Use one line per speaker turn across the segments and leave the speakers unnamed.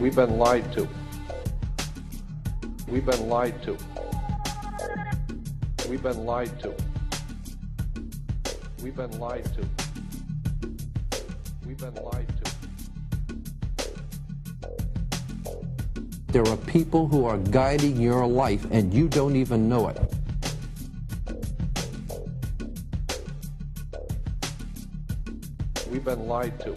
We've been lied to. We've been lied to. We've been lied to. We've been lied to. We've been lied to.
There are people who are guiding your life and you don't even know it.
We've been lied to.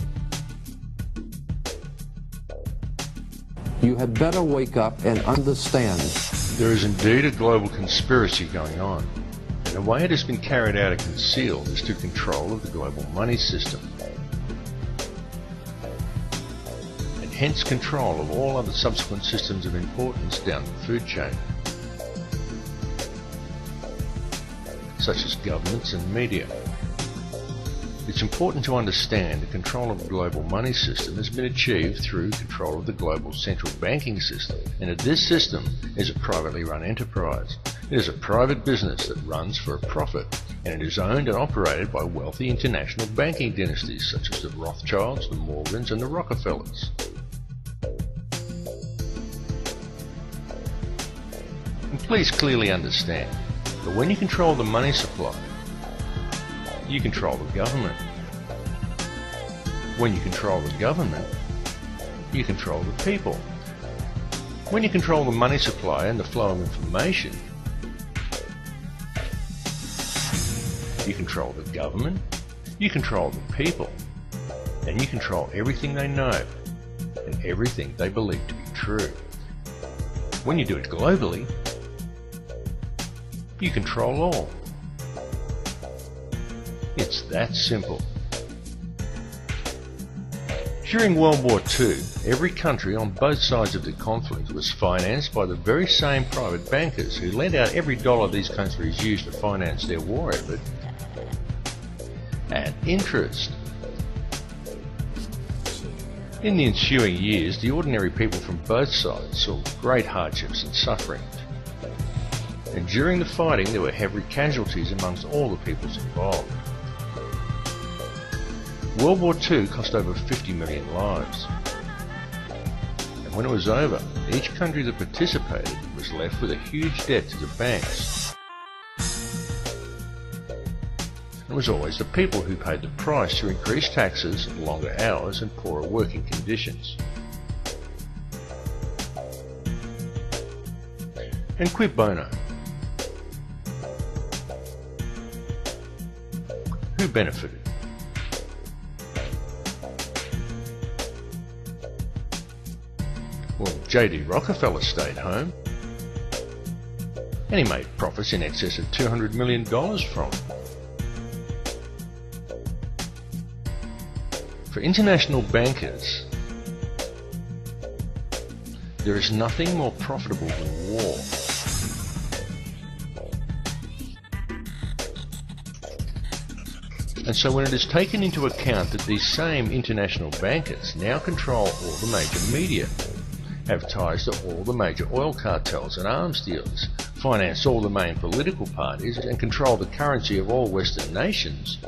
You had better wake up and understand.
There is indeed a global conspiracy going on, and the way it has been carried out and concealed is to control of the global money system, and hence control of all other subsequent systems of importance down the food chain, such as governments and media. It's important to understand the control of the global money system has been achieved through control of the global central banking system, and that this system is a privately run enterprise. It is a private business that runs for a profit, and it is owned and operated by wealthy international banking dynasties such as the Rothschilds, the Morgans and the Rockefellers. And please clearly understand that when you control the money supply, you control the government. When you control the government, you control the people. When you control the money supply and the flow of information, you control the government, you control the people, and you control everything they know and everything they believe to be true. When you do it globally, you control all. It's that simple. During World War II, every country on both sides of the conflict was financed by the very same private bankers who lent out every dollar these countries used to finance their war effort at interest. In the ensuing years, the ordinary people from both sides saw great hardships and suffering. And during the fighting, there were heavy casualties amongst all the peoples involved. World War II cost over 50 million lives. And when it was over, each country that participated was left with a huge debt to the banks. It was always the people who paid the price through increased taxes, longer hours and poorer working conditions. And quid bono? Who benefited? Well, J.D. Rockefeller stayed home, and he made profits in excess of $200 million from it. For international bankers, there is nothing more profitable than war. And so when it is taken into account that these same international bankers now control all the major media, have ties to all the major oil cartels and arms dealers, finance all the main political parties, and control the currency of all Western nations,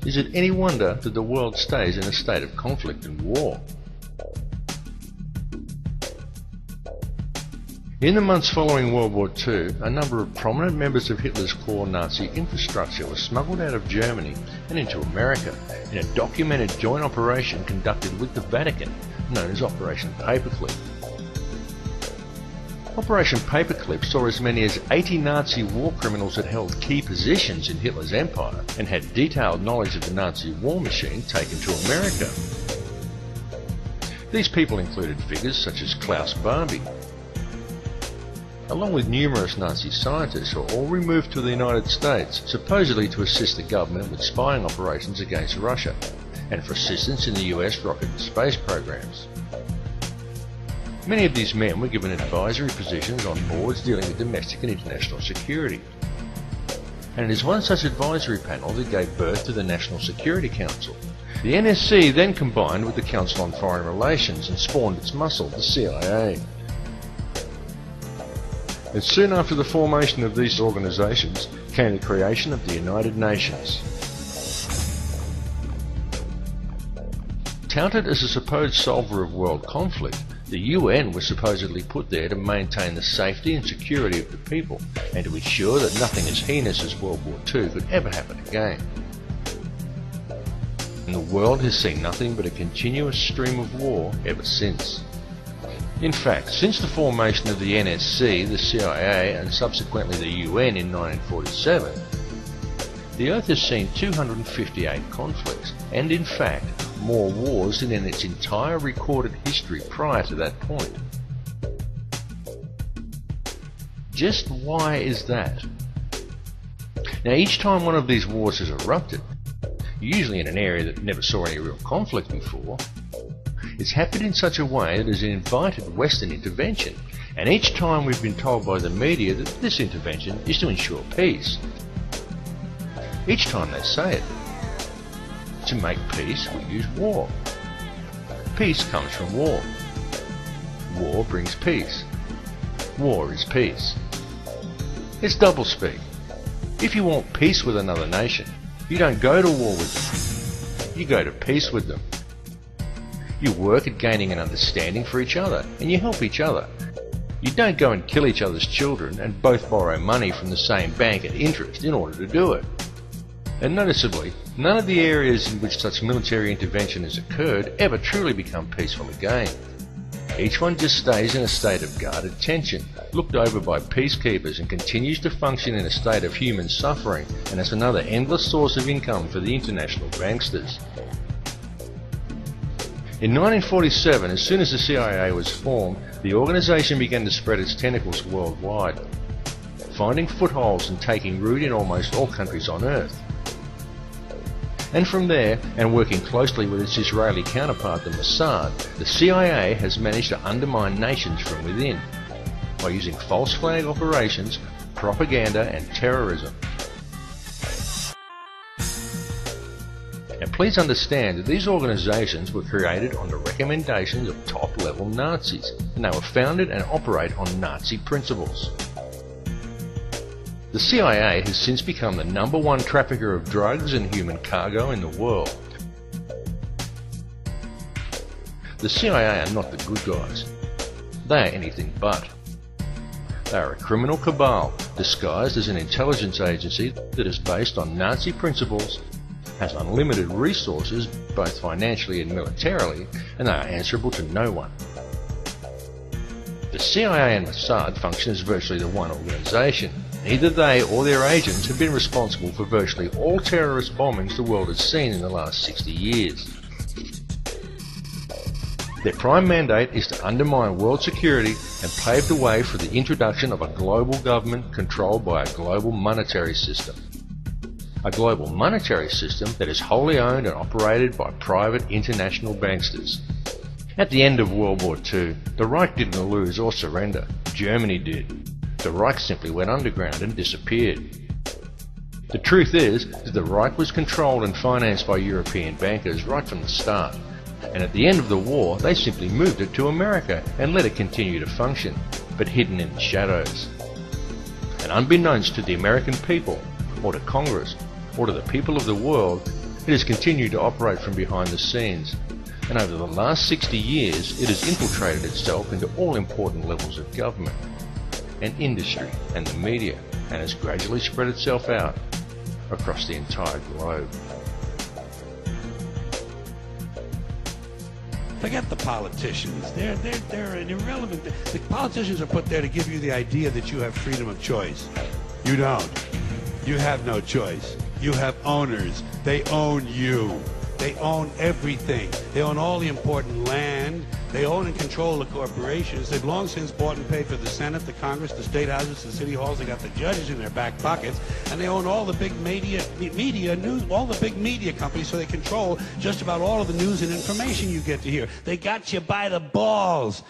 is it any wonder that the world stays in a state of conflict and war? In the months following World War II, a number of prominent members of Hitler's core Nazi infrastructure were smuggled out of Germany and into America in a documented joint operation conducted with the Vatican, known as Operation Paperclip. Operation Paperclip saw as many as 80 Nazi war criminals that held key positions in Hitler's empire and had detailed knowledge of the Nazi war machine taken to America. These people included figures such as Klaus Barbie, along with numerous Nazi scientists who were all removed to the United States, supposedly to assist the government with spying operations against Russia, and for assistance in the US rocket and space programs. Many of these men were given advisory positions on boards dealing with domestic and international security. And it is one such advisory panel that gave birth to the National Security Council. The NSC then combined with the Council on Foreign Relations and spawned its muscle, the CIA. And soon after the formation of these organizations came the creation of the United Nations. Touted as a supposed solver of world conflict, the UN was supposedly put there to maintain the safety and security of the people and to ensure that nothing as heinous as World War II could ever happen again. And the world has seen nothing but a continuous stream of war ever since. In fact, since the formation of the NSC, the CIA and subsequently the UN in 1947, the Earth has seen 258 conflicts, and in fact, more wars than in its entire recorded history prior to that point. Just why is that? Now, each time one of these wars has erupted, usually in an area that never saw any real conflict before, it's happened in such a way that it has invited Western intervention, and each time we've been told by the media that this intervention is to ensure peace. Each time they say it. To make peace, we use war. Peace comes from war. War brings peace. War is peace. It's doublespeak. If you want peace with another nation, you don't go to war with them. You go to peace with them. You work at gaining an understanding for each other, and you help each other. You don't go and kill each other's children and both borrow money from the same bank at interest in order to do it. And noticeably, none of the areas in which such military intervention has occurred ever truly become peaceful again. Each one just stays in a state of guarded tension, looked over by peacekeepers, and continues to function in a state of human suffering, and as another endless source of income for the international banksters. In 1947, as soon as the CIA was formed, the organisation began to spread its tentacles worldwide, finding footholds and taking root in almost all countries on Earth. And from there, and working closely with its Israeli counterpart, the Mossad, the CIA has managed to undermine nations from within by using false flag operations, propaganda and terrorism. Now please understand that these organisations were created on the recommendations of top-level Nazis, and they were founded and operate on Nazi principles. The CIA has since become the #1 trafficker of drugs and human cargo in the world. The CIA are not the good guys. They are anything but. They are a criminal cabal disguised as an intelligence agency that is based on Nazi principles, has unlimited resources both financially and militarily, and they are answerable to no one. The CIA and Mossad function as virtually the one organisation. Neither they or their agents have been responsible for virtually all terrorist bombings the world has seen in the last 60 years. Their prime mandate is to undermine world security and pave the way for the introduction of a global government controlled by a global monetary system. A global monetary system that is wholly owned and operated by private international banksters. At the end of World War II, the Reich didn't lose or surrender. Germany did. The Reich simply went underground and disappeared. The truth is that the Reich was controlled and financed by European bankers right from the start, and at the end of the war they simply moved it to America and let it continue to function, but hidden in the shadows. And unbeknownst to the American people, or to Congress, or to the people of the world, it has continued to operate from behind the scenes, and over the last 60 years it has infiltrated itself into all important levels of government and industry and the media, and has gradually spread itself out across the entire globe.
Forget the politicians. They're an irrelevant. The politicians are put there to give you the idea that you have freedom of choice. You don't. You have no choice. You have owners. They own you. They own everything. They own all the important land. They own and control the corporations. They've long since bought and paid for the Senate, the Congress, the state houses, the city halls. They got the judges in their back pockets, and they own all the big media news, all the big media companies. So they control just about all of the news and information you get to hear. They got you by the balls.